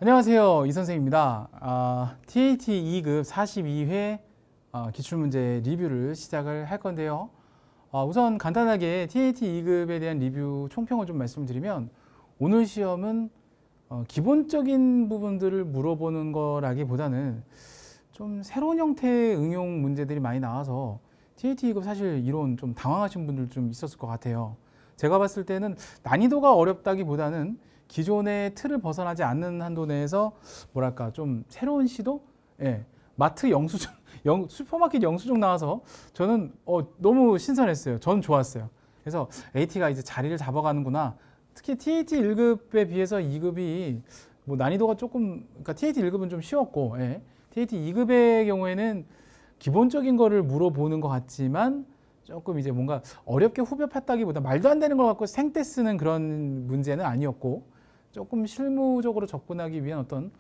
안녕하세요. 이 선생입니다. TAT 2급 42회 기출문제 리뷰를 시작을 할 건데요. 우선 간단하게 TAT 2급에 대한 리뷰 총평을 좀 말씀드리면 오늘 시험은 기본적인 부분들을 물어보는 거라기보다는 좀 새로운 형태의 응용 문제들이 많이 나와서 TAT 2급 사실 이론 좀 당황하신 분들 좀 있었을 것 같아요. 제가 봤을 때는 난이도가 어렵다기보다는 기존의 틀을 벗어나지 않는 한도 내에서 뭐랄까 좀 새로운 시도? 예, 마트 영수증, 슈퍼마켓 영수증 나와서 저는 너무 신선했어요. 저는 좋았어요. 그래서 AT가 이제 자리를 잡아가는구나. 특히 TAT 1급에 비해서 2급이 뭐 난이도가 조금, 그러니까 TAT 1급은 좀 쉬웠고, 예, TAT 2급의 경우에는 기본적인 거를 물어보는 것 같지만 조금 이제 뭔가 어렵게 후벼팠다기보다 말도 안 되는 걸 갖고 생떼 쓰는 그런 문제는 아니었고 조금 실무적으로 접근하기 위한 어떤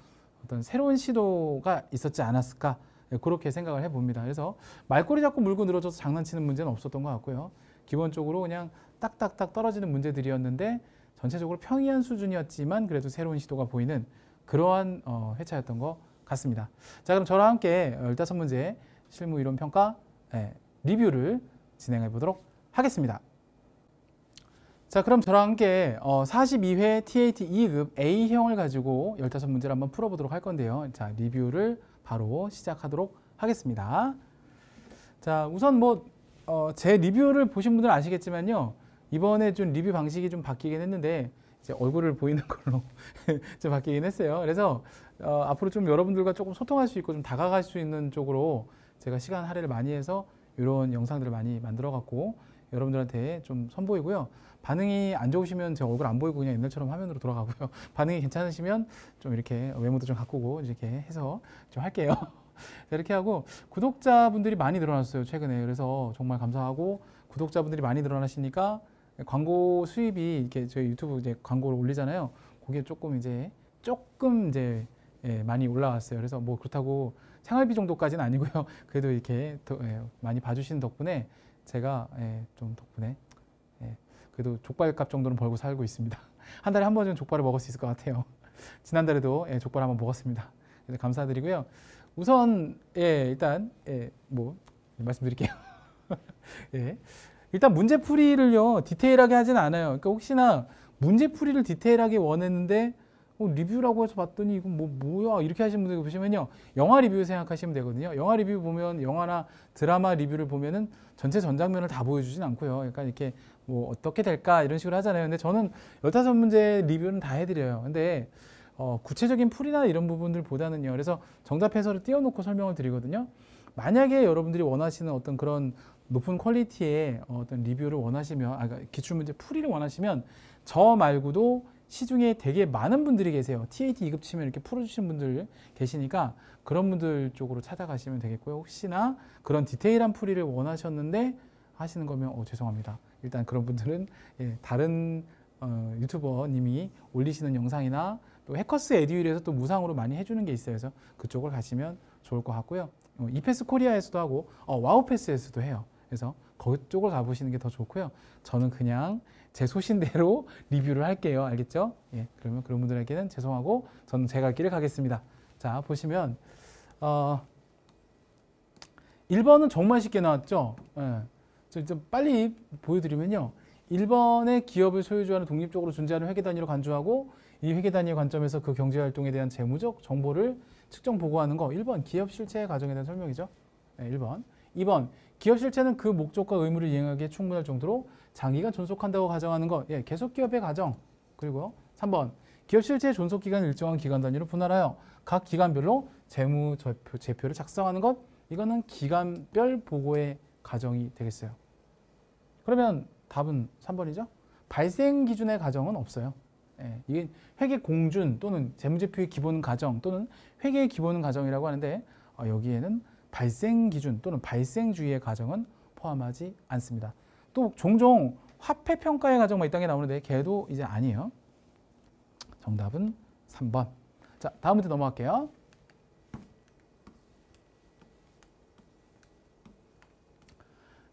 새로운 시도가 있었지 않았을까, 그렇게 생각을 해봅니다. 그래서 말꼬리 잡고 물고 늘어져서 장난치는 문제는 없었던 것 같고요. 기본적으로 그냥 딱딱딱 떨어지는 문제들이었는데 전체적으로 평이한 수준이었지만 그래도 새로운 시도가 보이는 그러한 회차였던 것 같습니다. 자, 그럼 저랑 함께 15문제 실무 이론 평가 리뷰를 진행해 보도록 하겠습니다. 자, 그럼 저랑 함께 42회 TAT 2급 A형을 가지고 15문제를 한번 풀어보도록 할 건데요. 자, 리뷰를 바로 시작하도록 하겠습니다. 자, 우선 제 리뷰를 보신 분들은 아시겠지만요. 이번에 좀 리뷰 방식이 좀 바뀌긴 했는데 이제 얼굴을 보이는 걸로 좀 바뀌긴 했어요. 그래서 앞으로 좀 여러분들과 조금 소통할 수 있고 좀 다가갈 수 있는 쪽으로 제가 시간 할애를 많이 해서 이런 영상들을 많이 만들어 갖고 여러분들한테 좀 선보이고요. 반응이 안 좋으시면 제 얼굴 안 보이고 그냥 옛날처럼 화면으로 돌아가고요. 반응이 괜찮으시면 좀 이렇게 외모도 좀 가꾸고 이렇게 해서 좀 할게요. 이렇게 하고 구독자분들이 많이 늘어났어요, 최근에. 그래서 정말 감사하고 구독자분들이 많이 늘어나시니까 광고 수입이 이렇게 저희 유튜브 이제 광고를 올리잖아요. 그게 조금 이제 많이 올라왔어요. 그래서 뭐 그렇다고 생활비 정도까지는 아니고요. 그래도 이렇게 많이 봐주시는 덕분에 제가 좀 덕분에 그래도 족발값 정도는 벌고 살고 있습니다. 한 달에 한 번은 족발을 먹을 수 있을 것 같아요. 지난달에도 족발 한번 먹었습니다. 그래서 감사드리고요. 우선 일단 뭐 말씀드릴게요. 일단 문제풀이를요 디테일하게 하진 않아요. 그러니까 혹시나 문제풀이를 디테일하게 원했는데 리뷰라고 해서 봤더니 이건 뭐야 이렇게 하시는 분들 보시면요, 영화 리뷰 생각하시면 되거든요. 영화 리뷰 보면, 영화나 드라마 리뷰를 보면은 전체 전장면을 다 보여주진 않고요. 그러니까 이렇게 뭐 어떻게 될까 이런 식으로 하잖아요. 근데 저는 15문제 리뷰는 다 해드려요. 근데 구체적인 풀이나 이런 부분들보다는요, 그래서 정답 해설을 띄워놓고 설명을 드리거든요. 만약에 여러분들이 원하시는 어떤 그런 높은 퀄리티의 어떤 리뷰를 원하시면, 그러니까 기출문제 풀이를 원하시면 저 말고도 시중에 되게 많은 분들이 계세요. TAT 2급 치면 이렇게 풀어주신 분들 계시니까 그런 분들 쪽으로 찾아가시면 되겠고요. 혹시나 그런 디테일한 풀이를 원하셨는데 하시는 거면 죄송합니다. 일단 그런 분들은 다른 유튜버님이 올리시는 영상이나 또 해커스 에듀윌에서 또 무상으로 많이 해주는 게 있어요. 그래서 그쪽을 가시면 좋을 것 같고요. 이패스 코리아에서도 하고 와우패스에서도 해요. 그래서 그쪽을 가보시는 게 더 좋고요. 저는 그냥 제 소신대로 리뷰를 할게요. 알겠죠? 그러면 그런 분들에게는 죄송하고 저는 제 갈 길을 가겠습니다. 자, 보시면 1번은 정말 쉽게 나왔죠? 좀 빨리 보여드리면요. 1번의 기업을 소유주하는 독립적으로 존재하는 회계단위로 간주하고 이 회계단위의 관점에서 그 경제활동에 대한 재무적 정보를 측정 보고하는 거. 1번 기업 실체의 과정에 대한 설명이죠. 1번. 2번 기업 실체는 그 목적과 의무를 이행하기에 충분할 정도로 장기간 존속한다고 가정하는 것. 계속 기업의 가정. 그리고 3번 기업 실체의 존속 기간을 일정한 기간 단위로 분할하여 각 기간별로 재무 제표를 작성하는 것. 이거는 기간별 보고의 가정이 되겠어요. 그러면 답은 3번이죠. 발생 기준의 가정은 없어요. 이게 회계 공준 또는 재무제표의 기본 가정 또는 회계의 기본 가정이라고 하는데 여기에는 발생 기준 또는 발생주의의 가정은 포함하지 않습니다. 또 종종 화폐 평가의 가정만 이 땅에 나오는데 걔도 이제 아니에요. 정답은 3번. 자, 다음 문제 넘어갈게요.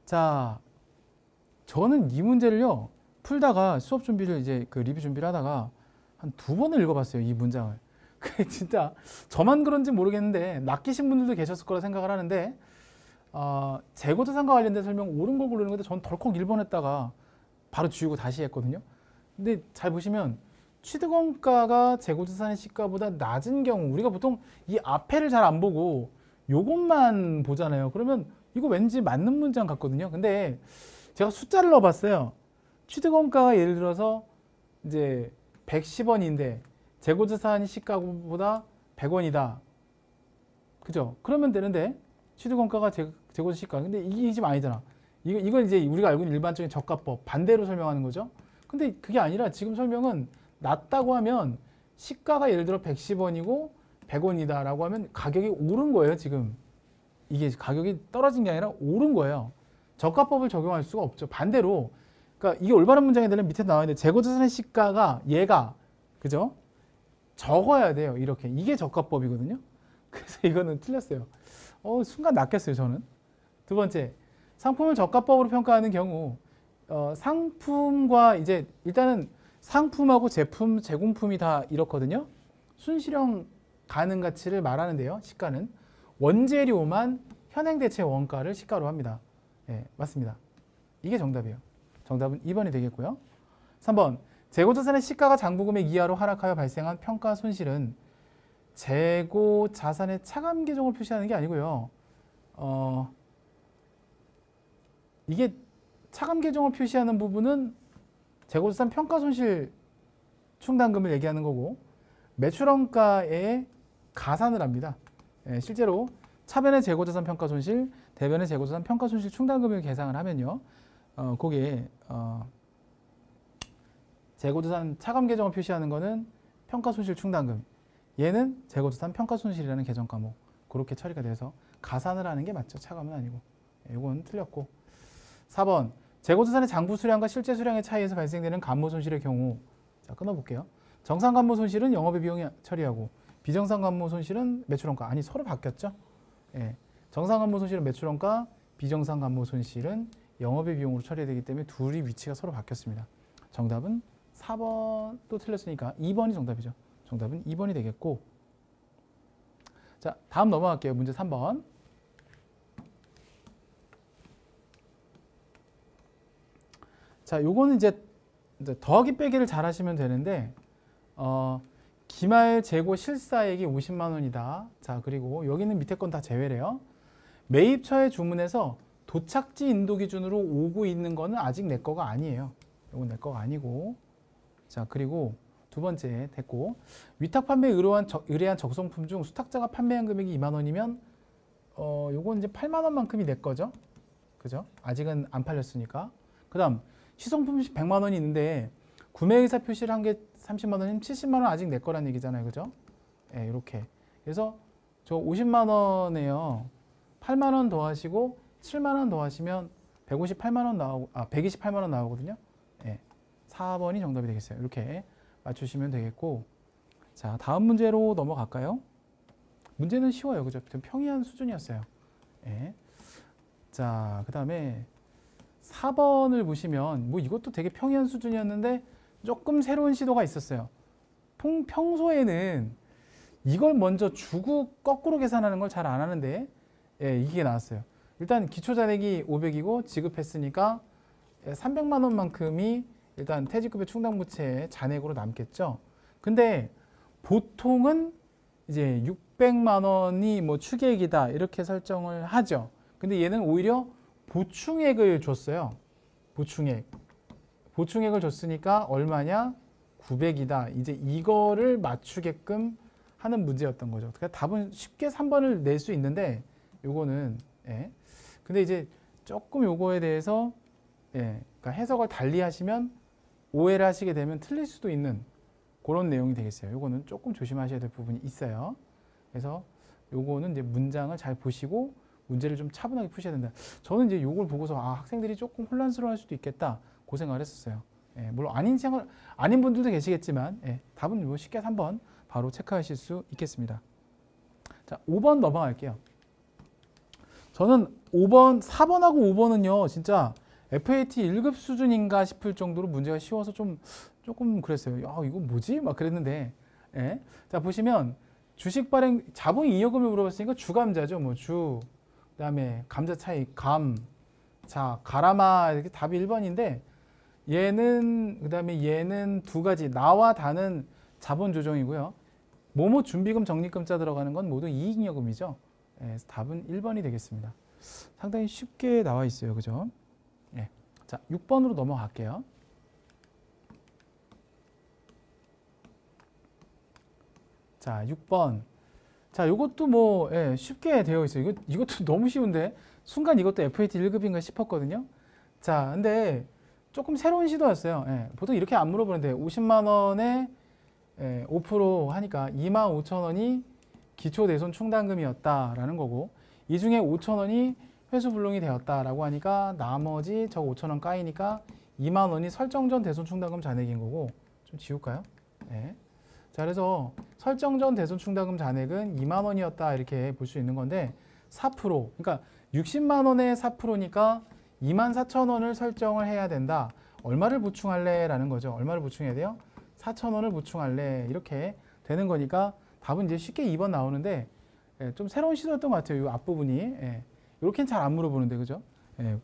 자, 저는 이 문제를요 풀다가 수업 준비를 이제 그 리뷰 준비를 하다가 한 2번을 읽어봤어요. 이 문장을 그 진짜 저만 그런지 모르겠는데 낚이신 분들도 계셨을 거라 생각을 하는데 재고자산과 관련된 설명 옳은 걸 고르는 건데 전 덜컥 1번 했다가 바로 지우고 다시 했거든요. 근데 잘 보시면 취득원가가 재고자산의 시가보다 낮은 경우 우리가 보통 이 앞에를 잘 안 보고 요것만 보잖아요. 그러면 이거 왠지 맞는 문장 같거든요. 근데 제가 숫자를 넣어봤어요. 취득원가가 예를 들어서 이제 110원인데 재고자산 시가보다 100원이다. 그죠? 그러면 되는데 취득원가가 재고자산 시가. 근데 이게 지금 아니잖아. 이건 이제 우리가 알고 있는 일반적인 저가법 반대로 설명하는 거죠. 근데 그게 아니라 지금 설명은 낮다고 하면 시가가 예를 들어 110원이고 100원이다 라고 하면 가격이 오른 거예요. 지금 이게 가격이 떨어진 게 아니라 오른 거예요. 저가법을 적용할 수가 없죠. 반대로 그러니까 이게 올바른 문장이 되면 밑에 나와 있는데 재고자산의 시가가 얘가 그죠? 적어야 돼요. 이렇게 이게 저가법이거든요. 그래서 이거는 틀렸어요. 순간 낚였어요. 저는. 두 번째, 상품을 저가법으로 평가하는 경우 상품과 이제 일단은 상품하고 제품, 제공품이 다 이렇거든요. 순실형 가능 가치를 말하는데요. 시가는 원재료만 현행대체 원가를 시가로 합니다. 네, 맞습니다. 이게 정답이에요. 정답은 2번이 되겠고요. 3번, 재고자산의 시가가 장부금액 이하로 하락하여 발생한 평가 손실은 재고자산의 차감 계정을 표시하는 게 아니고요. 이게 차감 계정을 표시하는 부분은 재고자산 평가 손실 충당금을 얘기하는 거고 매출원가에 가산을 합니다. 실제로 차변의 재고자산 평가 손실, 대변의 재고자산 평가 손실 충당금을 계산을 하면요. 거기에 재고자산 차감 계정을 표시하는 거는 평가 손실 충당금, 얘는 재고자산 평가 손실이라는 계정 과목 그렇게 처리가 돼서 가산을 하는 게 맞죠. 차감은 아니고. 이건 틀렸고. 4번, 재고자산의 장부 수량과 실제 수량의 차이에서 발생되는 감모 손실의 경우, 자 끊어볼게요. 정상 감모 손실은 영업의 비용이 처리하고 비정상 감모 손실은 매출원가. 아니 서로 바뀌었죠. 예. 정상 감모 손실은 매출원가, 비정상 감모 손실은 영업의 비용으로 처리되기 때문에 둘이 위치가 서로 바뀌었습니다. 정답은 4번 또 틀렸으니까 2번이 정답이죠. 정답은 2번이 되겠고. 자 다음 넘어갈게요. 문제 3번. 자, 요거는 이제 더하기 빼기를 잘 하시면 되는데 기말 재고 실사액이 50만 원이다. 자, 그리고 여기는 밑에 건 다 제외래요. 매입처의 주문에서 도착지 인도 기준으로 오고 있는 거는 아직 내 거가 아니에요. 요건 내 거가 아니고. 자, 그리고 두 번째 됐고, 위탁 판매에 의뢰한 적성품 중 수탁자가 판매한 금액이 2만 원이면 요건 이제 8만 원만큼이 내 거죠. 그죠? 아직은 안 팔렸으니까. 그다음 시성품 100만 원이 있는데 구매 의사 표시를 한 게 30만 원이면 70만 원 아직 내 거란 얘기잖아요. 그죠? 예, 이렇게. 그래서 저 50만 원에요. 8만 원 더하시고 7만 원 더하시면 158만 원 나오고 128만 원 나오거든요. 예. 4번이 정답이 되겠어요. 이렇게 맞추시면 되겠고. 자, 다음 문제로 넘어갈까요? 문제는 쉬워요. 그죠? 좀 평이한 수준이었어요. 예. 자, 그다음에 4번을 보시면 뭐 이것도 되게 평이한 수준이었는데 조금 새로운 시도가 있었어요. 평소에는 이걸 먼저 주고 거꾸로 계산하는 걸 잘 안 하는데 예, 이게 나왔어요. 일단 기초잔액이 500이고 지급했으니까 300만 원만큼이 일단 퇴직급여 충당부채 잔액으로 남겠죠. 근데 보통은 이제 600만 원이 뭐 추계액이다 이렇게 설정을 하죠. 근데 얘는 오히려 보충액을 줬어요. 보충액을 줬으니까 얼마냐? 900이다. 이제 이거를 맞추게끔 하는 문제였던 거죠. 그러니까 답은 쉽게 3번을 낼 수 있는데 요거는 예. 근데 이제 조금 요거에 대해서 예. 그러니까 해석을 달리 하시면 오해를 하시게 되면 틀릴 수도 있는 그런 내용이 되겠어요. 요거는 조금 조심하셔야 될 부분이 있어요. 그래서 요거는 이제 문장을 잘 보시고 문제를 좀 차분하게 푸셔야 된다. 저는 이제 요걸 보고서 학생들이 조금 혼란스러워할 수도 있겠다 그 생각을 했었어요. 예, 물론 아닌 분들도 계시겠지만 예, 답은 뭐 쉽게 3번 바로 체크하실 수 있겠습니다. 자, 5번 넘어갈게요. 저는 4번하고 5번은요 진짜 FAT 1급 수준인가 싶을 정도로 문제가 쉬워서 조금 그랬어요. 이거 뭐지? 막 그랬는데 예. 자, 보시면 주식 발행 자본 잉여금을 물어봤으니까 주감자죠. 뭐 주, 그다음에 감자 차익, 감, 자, 가라마 이렇게 답이 1번인데 그다음에 얘는 두 가지 나와 다는 자본 조정이고요. 뭐뭐 준비금, 적립금자 들어가는 건 모두 이익잉여금이죠. 예, 그래서 답은 1번이 되겠습니다. 상당히 쉽게 나와 있어요. 그죠? 예. 자, 6번으로 넘어갈게요. 자, 6번. 자, 이것도 뭐 쉽게 되어 있어요. 이것도 너무 쉬운데 순간 이것도 FAT 1급인가 싶었거든요. 자, 근데 조금 새로운 시도였어요. 보통 이렇게 안 물어보는데 50만 원에 5% 하니까 25,000원이 기초대손 충당금이었다라는 거고 이 중에 5,000원이 회수불능이 되었다라고 하니까 나머지 저 5,000원 까이니까 2만 원이 설정전 대손 충당금 잔액인 거고 좀 지울까요? 자, 그래서 설정전 대손 충당금 잔액은 2만 원이었다 이렇게 볼 수 있는 건데 4% 그러니까 60만 원의 4%니까 24,000원을 설정을 해야 된다. 얼마를 보충할래? 라는 거죠. 얼마를 보충해야 돼요? 4,000원을 보충할래. 이렇게 되는 거니까 답은 이제 쉽게 2번 나오는데 좀 새로운 시도였던 것 같아요. 이 앞부분이. 이렇게는 잘 안 물어보는데 그죠?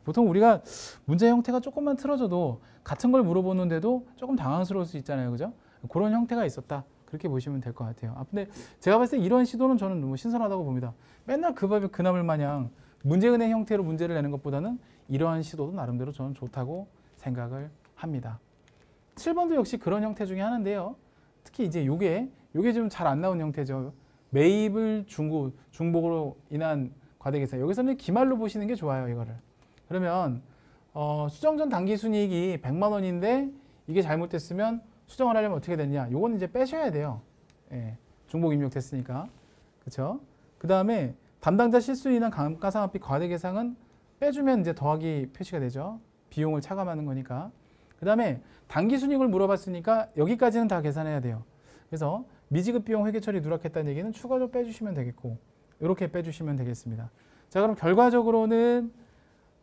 보통 우리가 문제 형태가 조금만 틀어져도 같은 걸 물어보는데도 조금 당황스러울 수 있잖아요. 그죠? 그런 형태가 있었다. 그렇게 보시면 될 것 같아요. 근데 제가 봤을 때 이런 시도는 저는 너무 신선하다고 봅니다. 맨날 그 밥에 그 나물 마냥 문제은행 형태로 문제를 내는 것보다는 이러한 시도도 나름대로 저는 좋다고 생각을 합니다. 7번도 역시 그런 형태 중에 하나인데요. 특히 이제 요게 좀 잘 안 나온 형태죠. 매입을 중복으로 인한 과대계산. 여기서는 기말로 보시는 게 좋아요. 이거를. 그러면 수정전 당기순이익이 100만 원인데 이게 잘못됐으면 수정을 하려면 어떻게 되냐. 요거는 이제 빼셔야 돼요. 중복 입력됐으니까. 그렇죠? 그 다음에 담당자 실수로 인한 감가상각비 과대계상은 빼주면 이제 더하기 표시가 되죠. 비용을 차감하는 거니까. 그 다음에 당기순이익을 물어봤으니까 여기까지는 다 계산해야 돼요. 그래서 미지급 비용 회계 처리 누락했다는 얘기는 추가로 빼주시면 되겠고 이렇게 빼주시면 되겠습니다. 자, 그럼 결과적으로는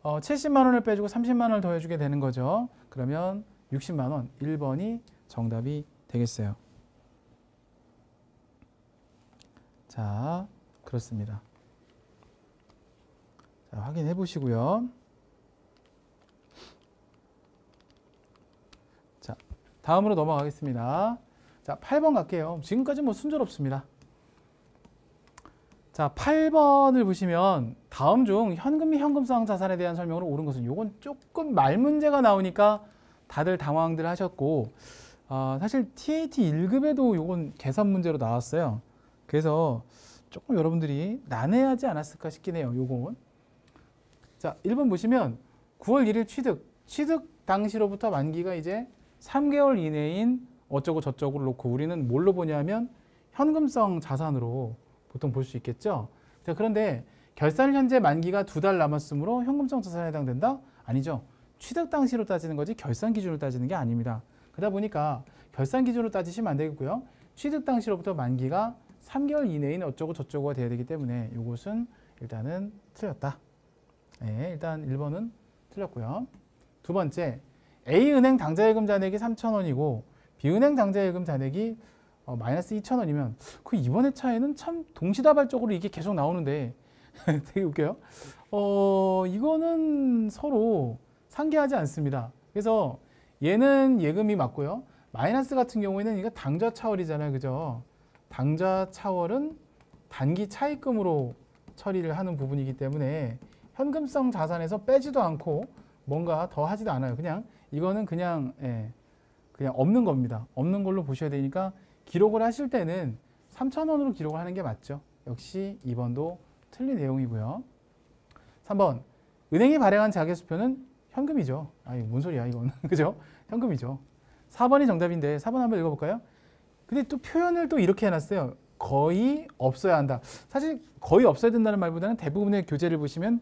70만 원을 빼주고 30만 원을 더해주게 되는 거죠. 그러면 60만 원 1번이 정답이 되겠어요. 자, 그렇습니다. 자, 확인해 보시고요. 자, 다음으로 넘어가겠습니다. 자, 8번 갈게요. 지금까지 뭐 순조롭습니다. 자, 8번을 보시면 다음 중 현금 및 현금성 자산에 대한 설명으로 옳은 것은 요건 조금 말 문제가 나오니까 다들 당황들 하셨고 사실 TAT 1급에도 요건 계산 문제로 나왔어요. 그래서 조금 여러분들이 난해하지 않았을까 싶긴 해요. 요건. 자, 1번 보시면 9월 1일 취득 당시로부터 만기가 이제 3개월 이내인 어쩌고 저쩌고를 놓고 우리는 뭘로 보냐면 현금성 자산으로 보통 볼 수 있겠죠. 자, 그런데 결산 현재 만기가 2달 남았으므로 현금성 자산에 해당된다? 아니죠. 취득 당시로 따지는 거지 결산 기준으로 따지는 게 아닙니다. 그러다 보니까 결산 기준으로 따지시면 안 되겠고요. 취득 당시로부터 만기가 3개월 이내인 어쩌고 저쩌고가 돼야 되기 때문에 이것은 일단은 틀렸다. 일단 1번은 틀렸고요. 두 번째, A은행 당자예금 잔액이 3,000원이고 B은행 당자예금 잔액이 마이너스 2,000원이면 그 이번의 차이는 참 동시다발적으로 이게 계속 나오는데 되게 웃겨요. 이거는 서로 상계하지 않습니다. 그래서 얘는 예금이 맞고요. 마이너스 같은 경우에는 이거 당좌 차월이잖아요. 그죠? 당좌 차월은 단기 차입금으로 처리를 하는 부분이기 때문에 현금성 자산에서 빼지도 않고 뭔가 더 하지도 않아요. 그냥 이거는 그냥 없는 겁니다. 없는 걸로 보셔야 되니까 기록을 하실 때는 3,000원으로 기록을 하는 게 맞죠. 역시 2번도 틀린 내용이고요. 3번, 은행이 발행한 자계수표는 현금이죠. 아니, 뭔 소리야 이건. 그죠? 현금이죠. 4번이 정답인데 4번 한번 읽어볼까요? 근데 또 표현을 또 이렇게 해놨어요. 거의 없어야 한다. 사실 거의 없어야 된다는 말보다는 대부분의 교재를 보시면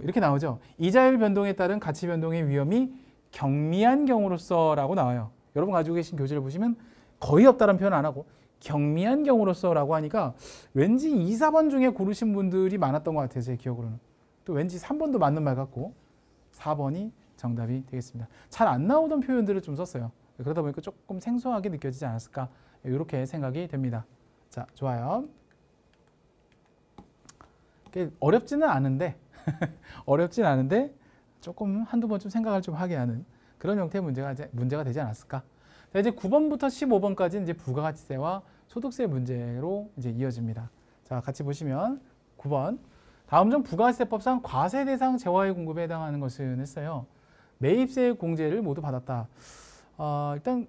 이렇게 나오죠. 이자율 변동에 따른 가치 변동의 위험이 경미한 경우로서 라고 나와요. 여러분 가지고 계신 교재를 보시면 거의 없다는 표현 안 하고 경미한 경우로서 라고 하니까 왠지 2, 4번 중에 고르신 분들이 많았던 것 같아요. 제 기억으로는. 또 왠지 3번도 맞는 말 같고 4번이 정답이 되겠습니다. 잘 안 나오던 표현들을 좀 썼어요. 그러다 보니까 조금 생소하게 느껴지지 않았을까 이렇게 생각이 됩니다. 자, 좋아요. 어렵지는 않은데 어렵진 않은데 조금 한두 번 좀 생각을 좀 하게 하는 그런 형태의 문제가 되지 않았을까. 자, 이제 9번부터 15번까지는 이제 부가가치세와 소득세 문제로 이제 이어집니다. 자, 같이 보시면 9번. 다음 중 부가가치세법상 과세 대상 재화의 공급에 해당하는 것은 했어요. 매입세 공제를 모두 받았다. 일단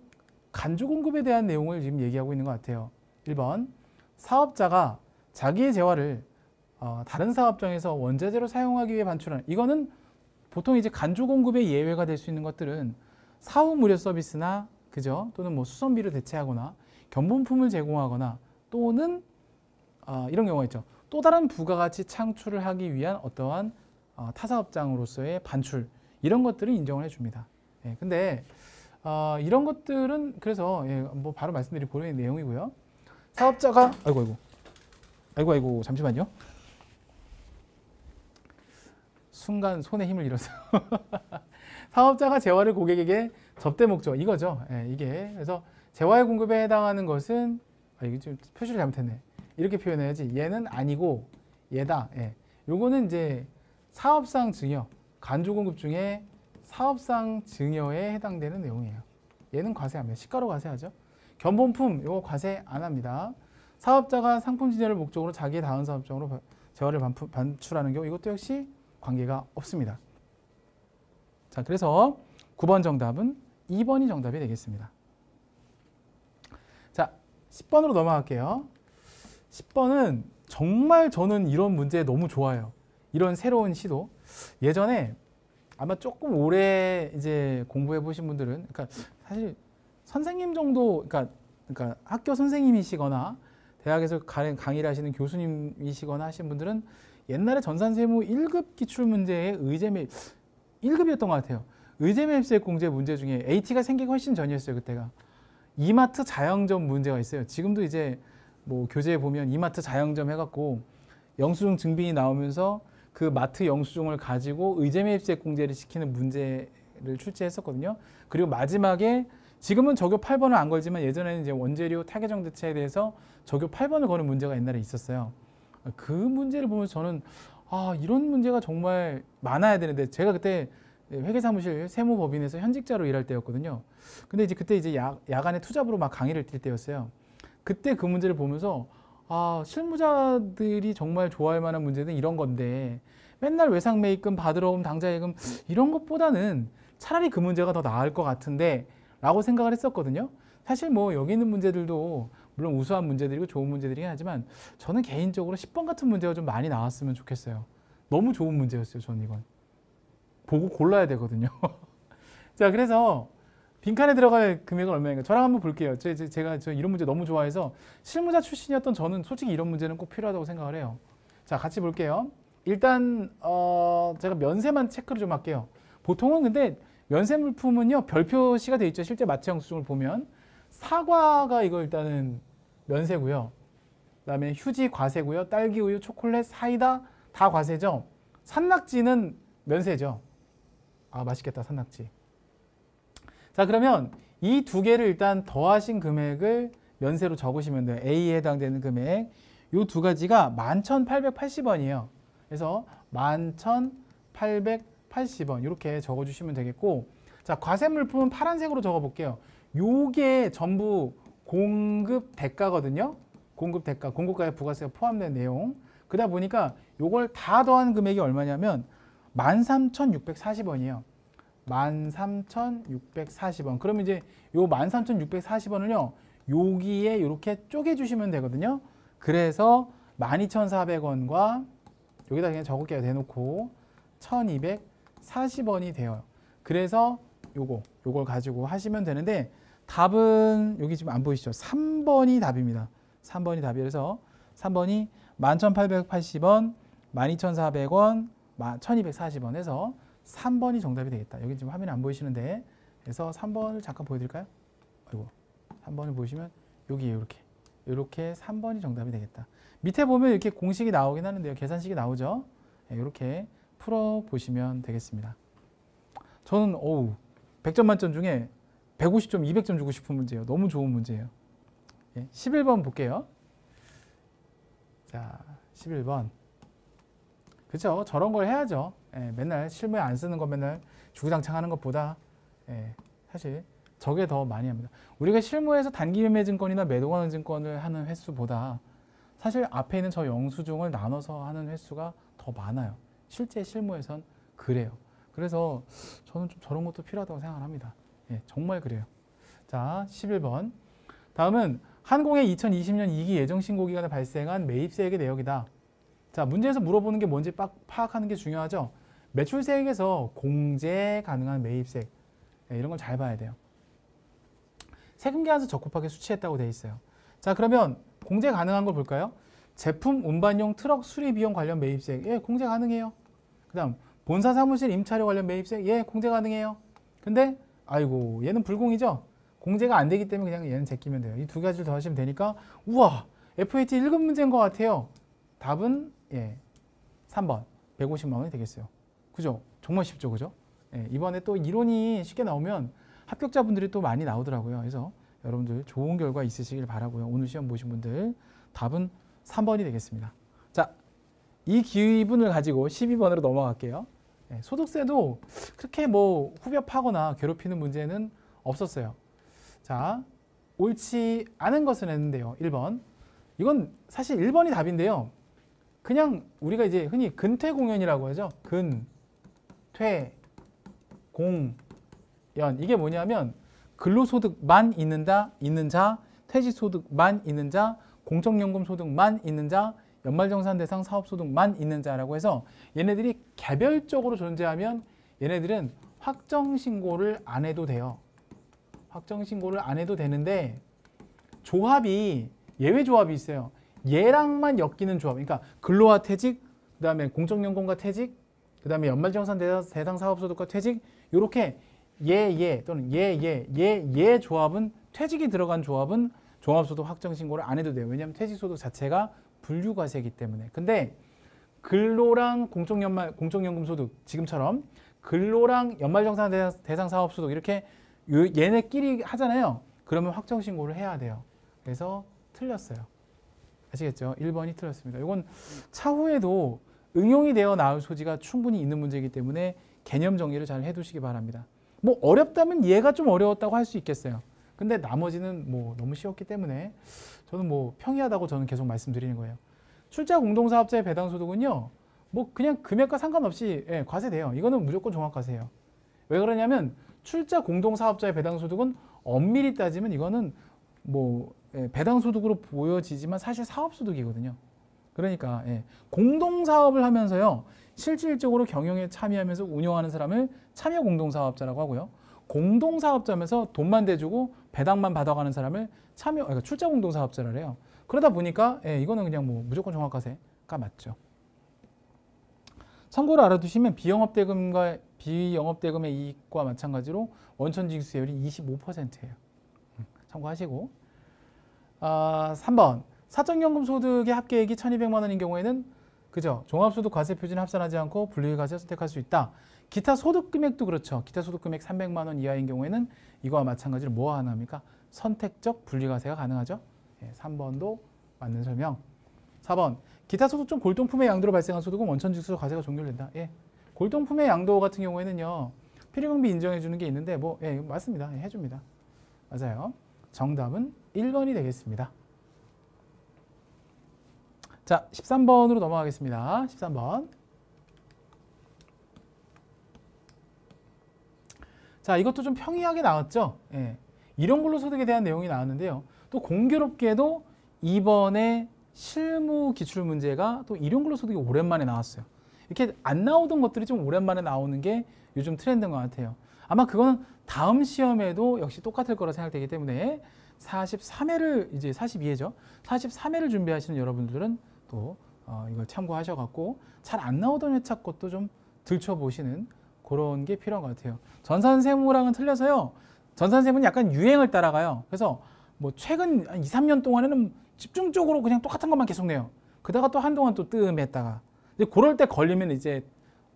간주 공급에 대한 내용을 지금 얘기하고 있는 것 같아요. 1번. 사업자가 자기의 재화를 다른 사업장에서 원자재로 사용하기 위해 반출하는, 이거는 보통 이제 간주 공급의 예외가 될 수 있는 것들은 사후 무료 서비스나 그죠? 또는 뭐 수선비를 대체하거나 견본품을 제공하거나 또는 이런 경우가 있죠. 또 다른 부가가치 창출을 하기 위한 어떠한 타사업장으로서의 반출, 이런 것들을 인정을 해줍니다. 예, 근데 이런 것들은 그래서 뭐 바로 말씀드릴 본의 내용이고요. 사업자가 아이고 잠시만요. 순간 손에 힘을 잃었어요. 사업자가 재화를 고객에게 접대 목적, 이거죠. 예, 이게 그래서 재화의 공급에 해당하는 것은 이게 좀 표시를 잘못했네. 이렇게 표현해야지. 얘는 아니고 얘다. 예. 요거는 이제 사업상 증여, 간주 공급 중에 사업상 증여에 해당되는 내용이에요. 얘는 과세합니다. 시가로 과세하죠. 견본품 이거 과세 안 합니다. 사업자가 상품 진열을 목적으로 자기의 다음 사업장으로 재화를 반출하는 경우 이것도 역시 관계가 없습니다. 자, 그래서 9번 정답은 2번이 정답이 되겠습니다. 자, 10번으로 넘어갈게요. 10번은 정말 저는 이런 문제 너무 좋아요. 이런 새로운 시도. 예전에 아마 조금 오래 이제 공부해 보신 분들은, 그러니까 사실 선생님 정도, 그러니까 학교 선생님이시거나 대학에서 강의를 하시는 교수님이시거나 하신 분들은 옛날에 전산세무 1급 기출문제의 의제매입 1급이었던 것 같아요. 의제매입세 공제 문제 중에 AT가 생기기 훨씬 전이었어요. 그때가 이마트 자영점 문제가 있어요. 지금도 이제 뭐 교재에 보면 이마트 자영점 해갖고 영수증 증빙이 나오면서 그 마트 영수증을 가지고 의제매입세 공제를 시키는 문제를 출제했었거든요. 그리고 마지막에 지금은 적요 8번을 안 걸지만 예전에는 이제 원재료 타개정 대체에 대해서 적요 8번을 거는 문제가 옛날에 있었어요. 그 문제를 보면서 저는 이런 문제가 정말 많아야 되는데, 제가 그때 회계사무실 세무법인에서 현직자로 일할 때였거든요. 근데 이제 그때 이제 야간에 투잡으로 막 강의를 뛸 때였어요. 그때 그 문제를 보면서 실무자들이 정말 좋아할 만한 문제는 이런 건데 맨날 외상매입금 받으러 온 당좌예금 이런 것보다는 차라리 그 문제가 더 나을 것 같은데 라고 생각을 했었거든요. 사실 뭐 여기 있는 문제들도 물론 우수한 문제들이고 좋은 문제들이긴 하지만 저는 개인적으로 10번 같은 문제가 좀 많이 나왔으면 좋겠어요. 너무 좋은 문제였어요. 저는 이건 보고 골라야 되거든요. 자, 그래서 빈칸에 들어갈 금액은 얼마인가 저랑 한번 볼게요. 제가 이런 문제 너무 좋아해서 실무자 출신이었던 저는 솔직히 이런 문제는 꼭 필요하다고 생각을 해요. 자, 같이 볼게요. 일단 제가 면세만 체크를 좀 할게요. 보통은 근데 면세 물품은요 별표시가 돼 있죠. 실제 마트 영수증을 보면 사과가 이거 일단은 면세고요. 그다음에 휴지 과세고요. 딸기 우유, 초콜릿, 사이다 다 과세죠. 산낙지는 면세죠. 맛있겠다 산낙지. 자, 그러면 이 두 개를 일단 더하신 금액을 면세로 적으시면 돼요. A에 해당되는 금액. 이 두 가지가 11,880원이에요. 그래서 11,880원 이렇게 적어주시면 되겠고, 자, 과세 물품은 파란색으로 적어볼게요. 요게 전부 공급 대가거든요. 공급 대가, 공급가에 부가세가 포함된 내용. 그러다 보니까 요걸 다 더한 금액이 얼마냐면 13,640원이에요. 13,640원. 그러면 이제 요 13,640원을요 여기에 이렇게 쪼개주시면 되거든요. 그래서 12,400원과 여기다 그냥 적을게요. 대놓고 1,240원이 돼요. 그래서 요걸 가지고 하시면 되는데 답은 여기 지금 안 보이시죠? 3번이 답입니다. 3번이 답이라서 3번이 11,880원, 12,400원, 1,240원 해서 3번이 정답이 되겠다. 여기 지금 화면에 안 보이시는데 그래서 3번을 잠깐 보여드릴까요? 3번을 보시면 여기 이렇게 3번이 정답이 되겠다. 밑에 보면 이렇게 공식이 나오긴 하는데요. 계산식이 나오죠. 이렇게 풀어보시면 되겠습니다. 저는 100점 만점 중에 150점, 200점 주고 싶은 문제예요. 너무 좋은 문제예요. 예, 11번 볼게요. 자, 11번. 그렇죠. 저런 걸 해야죠. 예, 맨날 실무에 안 쓰는 거 맨날 주구장창 하는 것보다 사실 저게 더 많이 합니다. 우리가 실무에서 단기 매매 증권이나 매도가능 증권을 하는 횟수보다 사실 앞에 있는 저 영수증을 나눠서 하는 횟수가 더 많아요. 실제 실무에선 그래요. 그래서 저는 좀 저런 것도 필요하다고 생각합니다. 예, 정말 그래요. 자, 11번. 다음은 한공의 2020년 2기 예정 신고 기간에 발생한 매입세액의 내역이다. 자, 문제에서 물어보는 게 뭔지 파악하는 게 중요하죠. 매출세액에서 공제 가능한 매입세액, 이런 걸 잘 봐야 돼요. 세금계산서 적법하게 수취했다고 돼 있어요. 자, 그러면 공제 가능한 걸 볼까요? 제품 운반용 트럭 수리 비용 관련 매입세액, 예, 공제 가능해요. 그 다음 본사 사무실 임차료 관련 매입세액, 예, 공제 가능해요. 근데 아이고, 얘는 불공이죠. 공제가 안 되기 때문에 그냥 얘는 제끼면 돼요. 이 두 가지를 더하시면 되니까 우와, FAT 1급 문제인 것 같아요. 답은 3번 150만 원이 되겠어요. 그죠? 정말 쉽죠, 그죠? 이번에 또 이론이 쉽게 나오면 합격자분들이 또 많이 나오더라고요. 그래서 여러분들 좋은 결과 있으시길 바라고요. 오늘 시험 보신 분들 답은 3번이 되겠습니다. 자, 이 기분을 가지고 12번으로 넘어갈게요. 소득세도 그렇게 뭐 후벼파거나 괴롭히는 문제는 없었어요. 자, 옳지 않은 것은 했는데요. 1번. 이건 사실 1번이 답인데요. 그냥 우리가 이제 흔히 근퇴공연이라고 하죠. 근퇴공연. 이게 뭐냐면 근로소득만 있는 자, 퇴직소득만 있는 자, 공적연금 소득만 있는 자, 연말정산 대상 사업소득만 있는 자라고 해서 얘네들이 개별적으로 존재하면 얘네들은 확정신고를 안 해도 돼요. 확정신고를 안 해도 되는데 조합이 예외 조합이 있어요. 얘랑만 엮이는 조합. 그러니까 근로와 퇴직, 그 다음에 공적연금과 퇴직, 그 다음에 연말정산 대상 사업소득과 퇴직, 이렇게 얘 또는 얘 조합은 퇴직이 들어간 조합은 종합소득 확정신고를 안 해도 돼요. 왜냐하면 퇴직소득 자체가 분류과세이기 때문에. 근데 근로랑 공적연금 소득 지금처럼 근로랑 연말정산 대상 사업소득 이렇게 얘네끼리 하잖아요. 그러면 확정신고를 해야 돼요. 그래서 틀렸어요. 아시겠죠? 1번이 틀렸습니다. 이건 차후에도 응용이 되어 나올 소지가 충분히 있는 문제이기 때문에 개념 정리를 잘 해두시기 바랍니다. 뭐 어렵다면 얘가 좀 어려웠다고 할 수 있겠어요. 근데 나머지는 뭐 너무 쉬웠기 때문에 저는 뭐 평이하다고 저는 계속 말씀드리는 거예요. 출자 공동사업자의 배당소득은요, 뭐 그냥 금액과 상관없이 과세돼요. 이거는 무조건 종합과세예요. 왜 그러냐면 출자 공동사업자의 배당소득은 엄밀히 따지면 이거는 뭐 배당소득으로 보여지지만 사실 사업소득이거든요. 그러니까 공동사업을 하면서요, 실질적으로 경영에 참여하면서 운영하는 사람을 참여공동사업자라고 하고요. 공동사업자면서 돈만 대주고 배당만 받아가는 사람을 그러니까 출자공동사업자를 해요. 그러다 보니까 이거는 그냥 뭐 무조건 종합과세가 맞죠. 참고로 알아두시면 비영업대금과 비영업대금의 이익과 마찬가지로 원천징수세율이 25%예요. 참고하시고. 3번. 사적연금 소득의 합계액이 1,200만 원인 경우에는 그죠? 종합소득 과세 표준에 합산하지 않고 분리과세 선택할 수 있다. 기타 소득 금액도 그렇죠. 기타 소득 금액 300만 원 이하인 경우에는 이거와 마찬가지로 뭐 하나 합니까? 선택적 분리과세가 가능하죠. 3번도 맞는 설명. 4번. 기타 소득 중 골동품의 양도로 발생한 소득은 원천징수 과세가 종결된다. 골동품의 양도 같은 경우에는요, 필요경비 인정해 주는 게 있는데 맞습니다. 해줍니다. 맞아요. 정답은 1번이 되겠습니다. 자, 13번으로 넘어가겠습니다. 13번. 자, 이것도 좀 평이하게 나왔죠. 이런 걸로 소득에 대한 내용이 나왔는데요. 또 공교롭게도 이번에 실무 기출 문제가 또 이런 걸로 소득이 오랜만에 나왔어요. 이렇게 안 나오던 것들이 좀 오랜만에 나오는 게 요즘 트렌드인 것 같아요. 아마 그거는 다음 시험에도 역시 똑같을 거라 생각되기 때문에 43회를 이제 42회죠. 43회를 준비하시는 여러분들은 또 이걸 참고하셔갖고 잘 안 나오던 회차 것도 좀 들춰보시는 그런 게 필요한 것 같아요. 전산세무랑은 틀려서요. 전산세무는 약간 유행을 따라가요. 그래서 뭐 최근 한 2, 3년 동안에는 집중적으로 그냥 똑같은 것만 계속 내요. 그러다가 또 한동안 또 뜸했다가 이제 그럴 때 걸리면 이제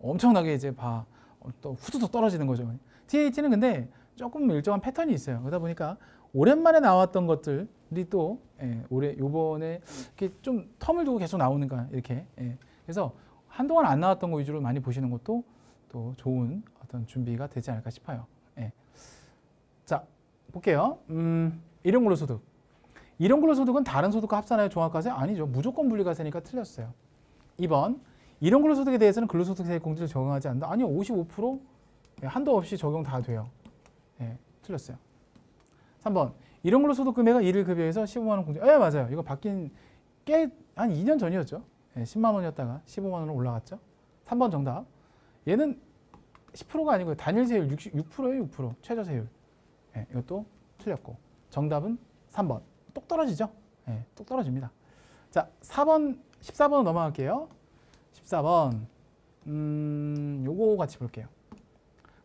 엄청나게 이제 또 후두둑 떨어지는 거죠. TAT는 근데 조금 일정한 패턴이 있어요. 그러다 보니까 오랜만에 나왔던 것들이 또 올해 요번에 이렇게 좀 텀을 두고 계속 나오는가 이렇게 그래서 한동안 안 나왔던 거 위주로 많이 보시는 것도 또 좋은 어떤 준비가 되지 않을까 싶어요. 자 볼게요. 일용 근로소득. 일용 근로소득은 다른 소득과 합산하여 종합과세? 아니죠. 무조건 분리과세니까 틀렸어요. 2번 일용 근로소득에 대해서는 근로소득세액공제를 적용하지 않는다. 아니요. 55% 한도 없이 적용 다 돼요. 틀렸어요. 3번 일용 근로소득 금액은 1일 급여에서 15만 원 공제. 맞아요. 이거 바뀐 꽤 한 2년 전이었죠. 10만 원이었다가 15만 원으로 올라갔죠. 3번 정답. 얘는 10%가 아니고요. 단일 세율 6%예요. 6%. 최저 세율. 이것도 틀렸고. 정답은 3번. 똑 떨어지죠? 똑 떨어집니다. 자, 4번, 14번 넘어갈게요. 14번. 요거 같이 볼게요.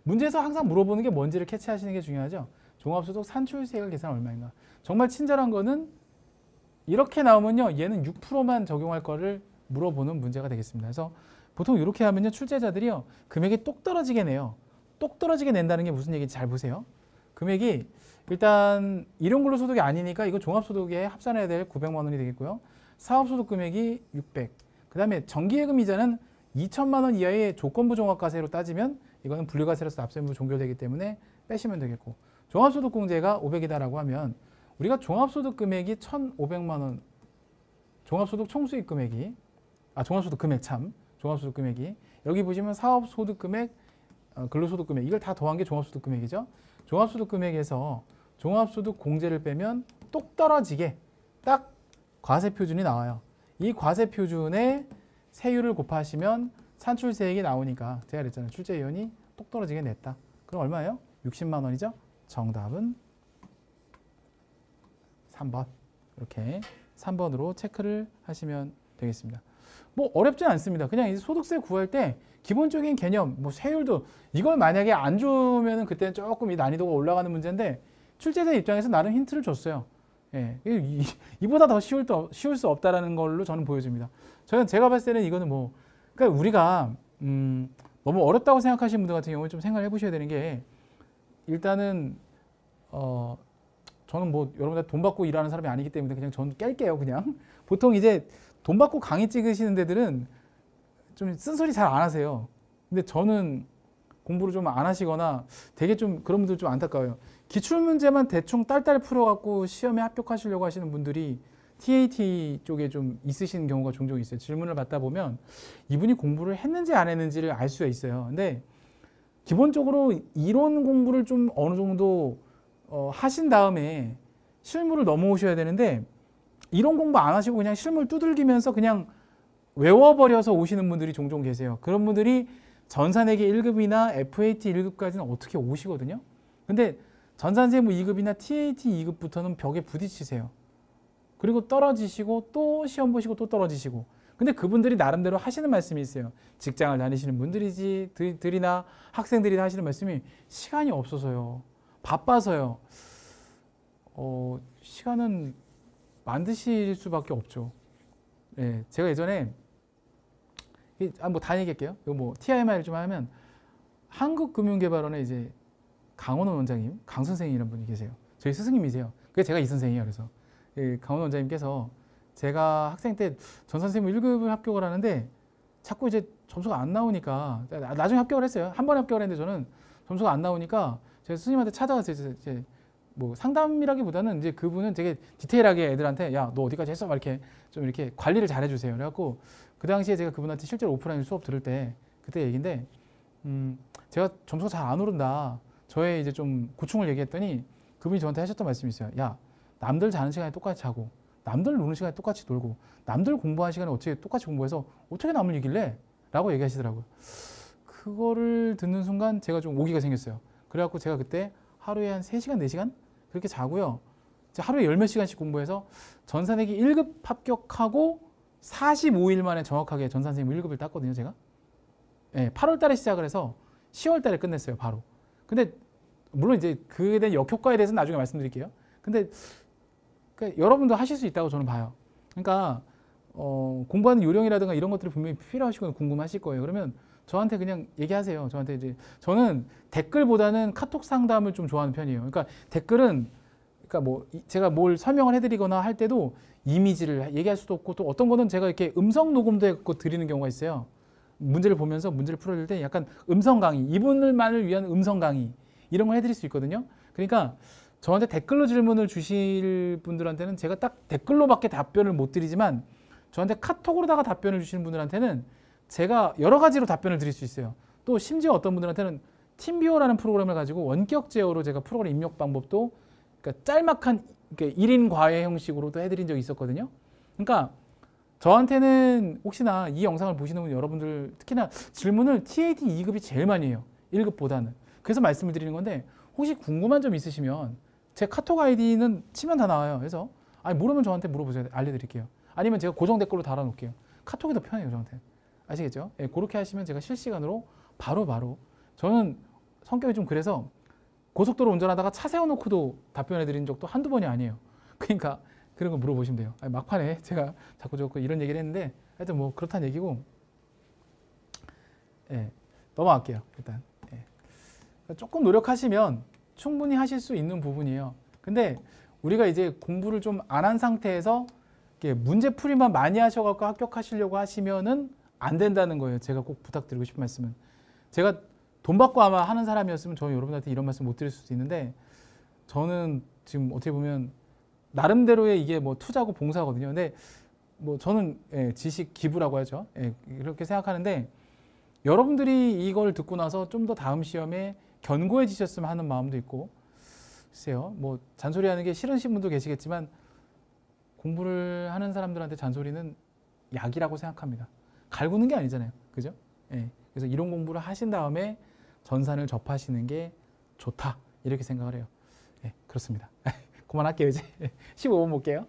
문제에서 항상 물어보는 게 뭔지를 캐치하시는 게 중요하죠. 종합소득 산출세액을 계산 얼마인가. 정말 친절한 거는 이렇게 나오면요. 얘는 6%만 적용할 거를 물어보는 문제가 되겠습니다. 그래서 보통 이렇게 하면요. 출제자들이요. 금액이 똑 떨어지게 내요. 똑 떨어지게 낸다는 게 무슨 얘기인지 잘 보세요. 금액이 일단 일용근로소득이 아니니까 이거 종합소득에 합산해야 될 900만 원이 되겠고요. 사업소득 금액이 600. 그 다음에 정기예금 이자는 2천만 원 이하의 조건부 종합과세로 따지면 이거는 분리과세로서 납세의무 종결되기 때문에 빼시면 되겠고 종합소득공제가 500이다라고 하면 우리가 종합소득 금액이 1,500만 원 종합소득 총수익 금액이 종합소득 금액 종합소득 금액이 여기 보시면 사업소득 금액 근로소득 금액 이걸 다 더한 게 종합소득 금액이죠. 종합소득 금액에서 종합소득 공제를 빼면 똑 떨어지게 딱 과세 표준이 나와요. 이 과세 표준에 세율을 곱하시면 산출세액이 나오니까 제가 그랬잖아요. 출제위원이 똑 떨어지게 냈다. 그럼 얼마예요? 60만 원이죠. 정답은 3번. 이렇게 3번으로 체크를 하시면 되겠습니다. 뭐 어렵진 않습니다. 그냥 이제 소득세 구할 때 기본적인 개념, 뭐 세율도 이걸 만약에 안 주면은 그때는 조금 이 난이도가 올라가는 문제인데 출제자 입장에서 나름 힌트를 줬어요. 이보다 더 쉬울 수 없다라는 걸로 저는 보여집니다. 제가 봤을 때는 이거는 뭐 그러니까 우리가 너무 어렵다고 생각하시는 분들 같은 경우에 좀 생각을 해보셔야 되는 게 일단은 저는 뭐 여러분들 돈 받고 일하는 사람이 아니기 때문에 그냥 저는 깰게요. 그냥 보통 이제 돈 받고 강의 찍으시는 데들은 좀 쓴소리 잘 안 하세요. 근데 저는 공부를 좀 안 하시거나 되게 좀 그런 분들 좀 안타까워요. 기출문제만 대충 딸딸 풀어갖고 시험에 합격하시려고 하시는 분들이 TAT 쪽에 좀 있으신 경우가 종종 있어요. 질문을 받다 보면 이분이 공부를 했는지 안 했는지를 알 수가 있어요. 근데 기본적으로 이론 공부를 좀 어느 정도 하신 다음에 실무를 넘어오셔야 되는데 이론 공부 안 하시고 그냥 실무를 두들기면서 그냥 외워버려서 오시는 분들이 종종 계세요. 그런 분들이 전산회계 1급이나 FAT 1급까지는 어떻게 오시거든요. 근데 전산세무 2급이나 TAT 2급부터는 벽에 부딪히세요. 그리고 떨어지시고 또 시험 보시고 또 떨어지시고. 근데 그분들이 나름대로 하시는 말씀이 있어요. 직장을 다니시는 분들이나 학생들이 하시는 말씀이 시간이 없어서요. 바빠서요. 시간은 만드실 수밖에 없죠. 제가 예전에 뭐 다 얘기할게요. 이거 뭐 TMI를 좀 하면 한국금융개발원에 이제 강원원 원장님, 강 선생이라는 분이 계세요. 저희 스승님이세요. 그게 제가 이 선생이에요. 그래서 강원원 원장님께서 제가 학생 때 전산세무 1급을 합격을 하는데 자꾸 이제 점수가 안 나오니까 나중에 합격을 했어요. 한 번에 합격을 했는데 저는 점수가 안 나오니까 제가 스님한테 찾아가서 이제 뭐 상담이라기보다는 이제 그분은 되게 디테일하게 애들한테 야, 너 어디까지 했어? 막 이렇게 좀 이렇게 관리를 잘 해주세요. 그래갖고 그 당시에 제가 그분한테 실제로 오프라인 수업 들을 때 그때 얘기인데 제가 점수가 잘 안 오른다. 저의 이제 좀 고충을 얘기했더니 그분이 저한테 하셨던 말씀이 있어요. 야, 남들 자는 시간에 똑같이 자고 남들 노는 시간에 똑같이 놀고 남들 공부하는 시간에 어떻게 똑같이 공부해서 어떻게 남을 이길래? 라고 얘기하시더라고요. 그거를 듣는 순간 제가 좀 오기가 생겼어요. 그래갖고 제가 그때 하루에 한 3시간, 4시간? 그렇게 자고요. 하루에 10몇 시간씩 공부해서 전산회계 1급 합격하고 45일 만에 정확하게 전산세무 1급을 땄거든요, 제가. 8월 달에 시작을 해서 10월 달에 끝냈어요, 바로. 근데 물론 이제 그에 대한 역효과에 대해서는 나중에 말씀드릴게요. 근데 그러니까 여러분도 하실 수 있다고 저는 봐요. 그러니까 공부하는 요령이라든가 이런 것들이 분명히 필요하시고 궁금하실 거예요. 그러면 저한테 그냥 얘기하세요. 저한테 이제 저는 댓글보다는 카톡 상담을 좀 좋아하는 편이에요. 그러니까 댓글은 그러니까 뭐 제가 뭘 설명을 해드리거나 할 때도 이미지를 얘기할 수도 없고 또 어떤 거는 제가 이렇게 음성 녹음도 해고 드리는 경우가 있어요. 문제를 보면서 문제를 풀어줄 때 약간 음성 강의, 이분들만을 위한 음성 강의 이런 걸 해드릴 수 있거든요. 그러니까 저한테 댓글로 질문을 주실 분들한테는 제가 딱 댓글로밖에 답변을 못 드리지만 저한테 카톡으로다가 답변을 주시는 분들한테는 제가 여러 가지로 답변을 드릴 수 있어요. 또 심지어 어떤 분들한테는 팀뷰어라는 프로그램을 가지고 원격 제어로 제가 프로그램 입력 방법도 그러니까 짤막한 1인 과외 형식으로도 해드린 적이 있었거든요. 그러니까 저한테는 혹시나 이 영상을 보시는 분 여러분들 특히나 질문을 TAT 2급이 제일 많이 해요. 1급보다는. 그래서 말씀을 드리는 건데 혹시 궁금한 점 있으시면 제 카톡 아이디는 치면 다 나와요. 그래서 아니 모르면 저한테 물어보세요. 알려드릴게요. 아니면 제가 고정 댓글로 달아놓을게요. 카톡이 더 편해요. 저한테. 아시겠죠? 예, 그렇게 하시면 제가 실시간으로 바로 저는 성격이 좀 그래서 고속도로 운전하다가 차 세워놓고도 답변해드린 적도 한두 번이 아니에요. 그러니까 그런 거 물어보시면 돼요. 아니, 막판에 제가 자꾸 이런 얘기를 했는데 하여튼 뭐 그렇다는 얘기고 예, 넘어갈게요. 일단 예. 조금 노력하시면 충분히 하실 수 있는 부분이에요. 근데 우리가 이제 공부를 좀 안 한 상태에서 문제풀이만 많이 하셔갖고 합격하시려고 하시면은 안 된다는 거예요. 제가 꼭 부탁드리고 싶은 말씀은 제가 돈 받고 아마 하는 사람이었으면 저는 여러분한테 이런 말씀 못 드릴 수도 있는데 저는 지금 어떻게 보면 나름대로의 이게 뭐 투자고 봉사거든요. 근데 뭐 저는 예, 지식 기부라고 하죠. 예, 이렇게 생각하는데 여러분들이 이걸 듣고 나서 좀 더 다음 시험에 견고해지셨으면 하는 마음도 있고 글쎄요. 뭐 잔소리하는 게 싫으신 분도 계시겠지만 공부를 하는 사람들한테 잔소리는 약이라고 생각합니다. 갈구는 게 아니잖아요. 그죠? 예, 그래서 이론 공부를 하신 다음에 전산을 접하시는 게 좋다. 이렇게 생각을 해요. 예, 그렇습니다. 그만할게요. 이제 15번 볼게요.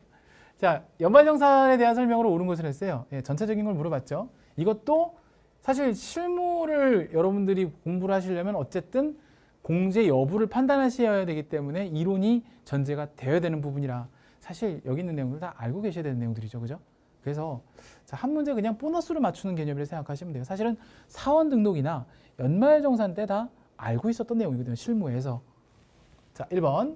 자, 연말정산에 대한 설명으로 옳은 것을 했어요. 예, 전체적인 걸 물어봤죠. 이것도 사실 실무를 여러분들이 공부를 하시려면 어쨌든 공제 여부를 판단하셔야 되기 때문에 이론이 전제가 되어야 되는 부분이라 사실 여기 있는 내용들 다 알고 계셔야 되는 내용들이죠. 그죠? 그래서 자, 한 문제 그냥 보너스를 맞추는 개념이라고 생각하시면 돼요. 사실은 사원 등록이나 연말정산 때 다 알고 있었던 내용이거든요. 실무에서. 자, 1번.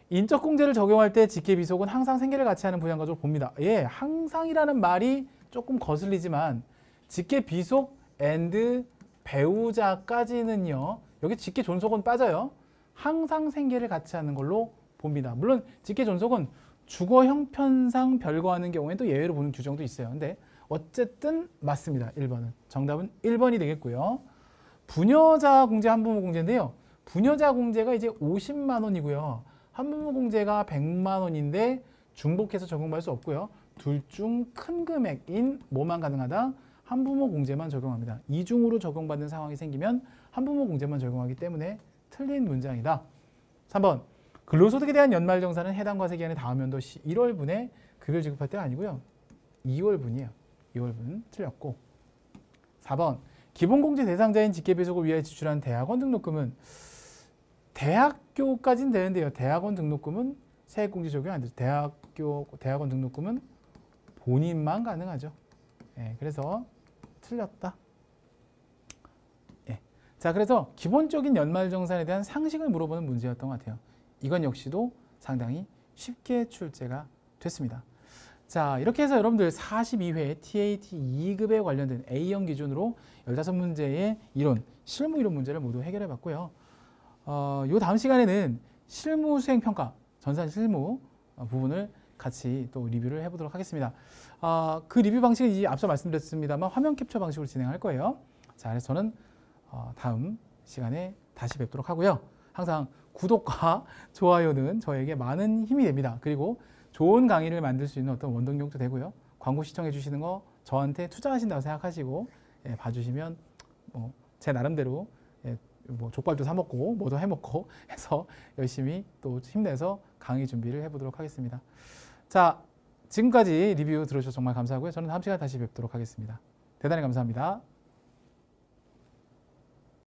인적공제를 적용할 때 직계비속은 항상 생계를 같이 하는 부양가족을 봅니다. 예, 항상이라는 말이 조금 거슬리지만 직계비속 앤드 배우자까지는요. 여기 직계존속은 빠져요. 항상 생계를 같이 하는 걸로 봅니다. 물론 직계존속은 주거 형편상 별거하는 경우에도 예외로 보는 규정도 있어요. 근데 어쨌든 맞습니다. 1번은. 정답은 1번이 되겠고요. 부녀자 공제, 한부모 공제인데요. 부녀자 공제가 이제 50만 원이고요. 한부모 공제가 100만 원인데 중복해서 적용받을 수 없고요. 둘 중 큰 금액인 뭐만 가능하다? 한부모 공제만 적용합니다. 이중으로 적용받는 상황이 생기면 한부모 공제만 적용하기 때문에 틀린 문장이다. 3번. 근로소득에 대한 연말정산은 해당 과세기한의 다음 연도 1월분에 급여를 지급할 때가 아니고요. 2월분이에요. 2월분 틀렸고. 4번. 기본공제 대상자인 직계비속을 위해 지출한 대학원 등록금은 대학교까지는 되는데요. 대학원 등록금은 세액공제 적용 안 되죠. 대학원 등록금은 본인만 가능하죠. 예, 그래서 틀렸다. 예. 자, 그래서 기본적인 연말정산에 대한 상식을 물어보는 문제였던 것 같아요. 이건 역시도 상당히 쉽게 출제가 됐습니다. 자, 이렇게 해서 여러분들 42회 TAT 2급에 관련된 A형 기준으로 15문제의 이론, 실무 이론 문제를 모두 해결해 봤고요. 요 다음 시간에는 실무 수행 평가, 전산 실무 부분을 같이 또 리뷰를 해보도록 하겠습니다. 그 리뷰 방식은 이제 앞서 말씀드렸습니다만 화면 캡처 방식으로 진행할 거예요. 자, 그래서 저는 다음 시간에 다시 뵙도록 하고요. 항상 구독과 좋아요는 저에게 많은 힘이 됩니다. 그리고 좋은 강의를 만들 수 있는 어떤 원동력도 되고요. 광고 시청해 주시는 거 저한테 투자하신다고 생각하시고 봐주시면 제 나름대로 뭐 족발도 사 먹고 뭐도 해 먹고 해서 열심히 또 힘내서 강의 준비를 해보도록 하겠습니다. 자, 지금까지 리뷰 들어주셔서 정말 감사하고요. 저는 다음 시간에 다시 뵙도록 하겠습니다. 대단히 감사합니다.